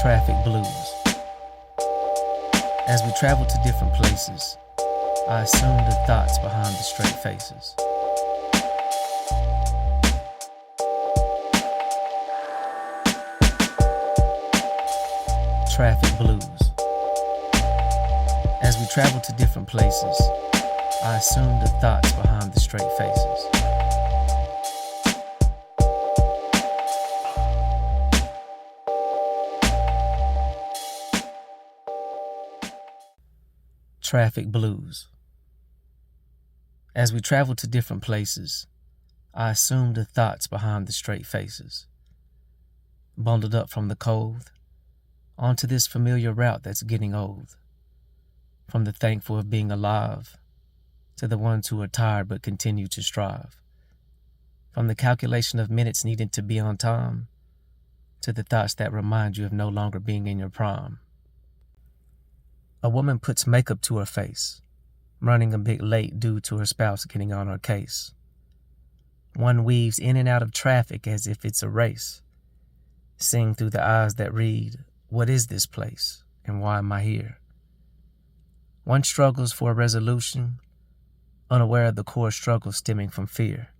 Traffic blues. As we travel to different places, I assume the thoughts behind the straight faces. Traffic blues. As we travel to different places, I assume the thoughts behind the straight faces. Traffic blues. As we travel to different places, I assume the thoughts behind the straight faces. Bundled up from the cold, onto this familiar route that's getting old. From the thankful of being alive, to the ones who are tired but continue to strive. From the calculation of minutes needed to be on time, to the thoughts that remind you of no longer being in your prime. A woman puts makeup to her face, running a bit late due to her spouse getting on her case. One weaves in and out of traffic as if it's a race, seeing through the eyes that read, "What is this place, and why am I here?" One struggles for a resolution, unaware of the core struggle stemming from fear.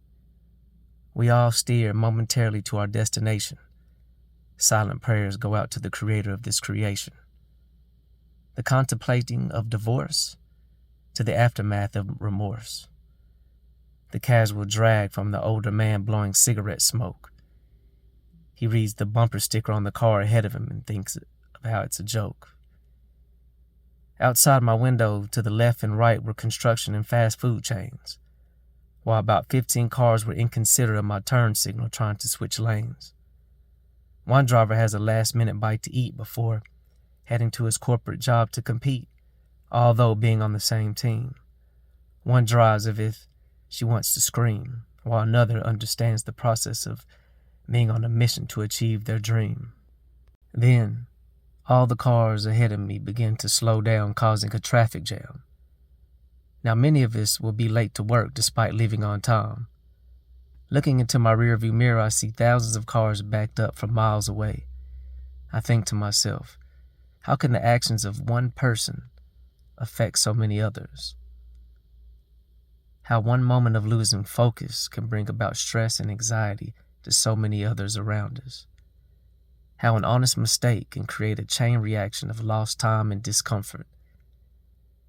We all steer momentarily to our destination. Silent prayers go out to the creator of this creation. The contemplating of divorce to the aftermath of remorse. The casual drag from the older man blowing cigarette smoke. He reads the bumper sticker on the car ahead of him and thinks of how it's a joke. Outside my window to the left and right were construction and fast food chains, while about 15 cars were inconsiderate of my turn signal trying to switch lanes. One driver has a last-minute bite to eat before heading to his corporate job to compete, although being on the same team. One drives as if she wants to scream, while another understands the process of being on a mission to achieve their dream. Then, all the cars ahead of me begin to slow down, causing a traffic jam. Now, many of us will be late to work despite leaving on time. Looking into my rearview mirror, I see thousands of cars backed up from miles away. I think to myself, how can the actions of one person affect so many others? How one moment of losing focus can bring about stress and anxiety to so many others around us. How an honest mistake can create a chain reaction of lost time and discomfort.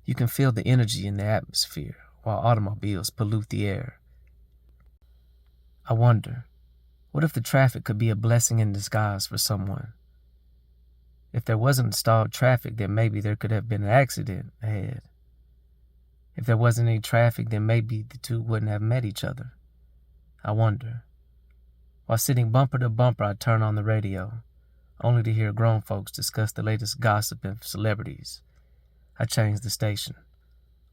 You can feel the energy in the atmosphere while automobiles pollute the air. I wonder, what if the traffic could be a blessing in disguise for someone? If there wasn't stalled traffic, then maybe there could have been an accident ahead. If there wasn't any traffic, then maybe the two wouldn't have met each other. I wonder. While sitting bumper to bumper, I turn on the radio, only to hear grown folks discuss the latest gossip and celebrities. I change the station,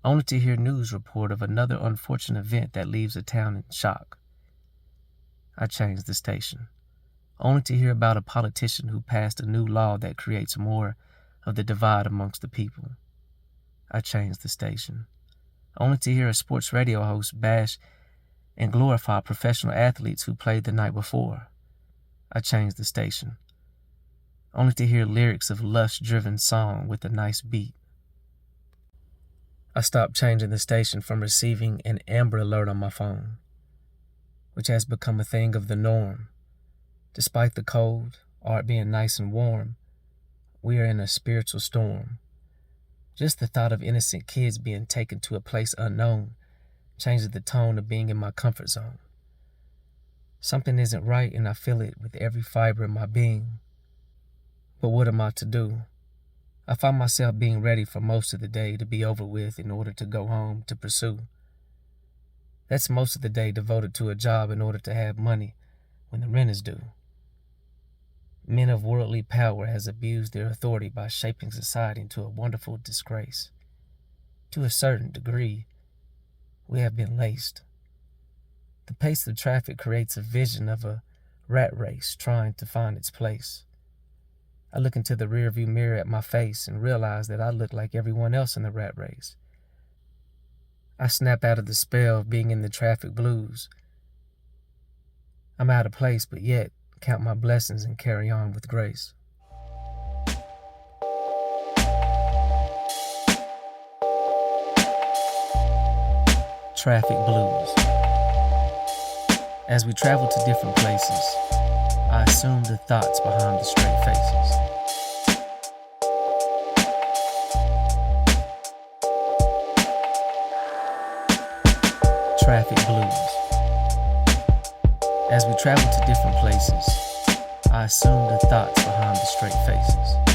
only to hear news report of another unfortunate event that leaves a town in shock. I change the station, only to hear about a politician who passed a new law that creates more of the divide amongst the people. I change the station, only to hear a sports radio host bash and glorify professional athletes who played the night before. I change the station, only to hear lyrics of lust-driven song with a nice beat. I stopped changing the station from receiving an Amber Alert on my phone, which has become a thing of the norm. Despite the cold, or it being nice and warm, we are in a spiritual storm. Just the thought of innocent kids being taken to a place unknown changes the tone of being in my comfort zone. Something isn't right and I feel it with every fiber of my being. But what am I to do? I find myself being ready for most of the day to be over with in order to go home to pursue. That's most of the day devoted to a job in order to have money when the rent is due. Men of worldly power has abused their authority by shaping society into a wonderful disgrace. To a certain degree, we have been laced. The pace of traffic creates a vision of a rat race trying to find its place. I look into the rearview mirror at my face and realize that I look like everyone else in the rat race. I snap out of the spell of being in the traffic blues. I'm out of place, but yet count my blessings and carry on with grace. Traffic blues. As we travel to different places, I assume the thoughts behind the straight faces. Traffic blues. As we travel to different places, I assume the thoughts behind the straight faces.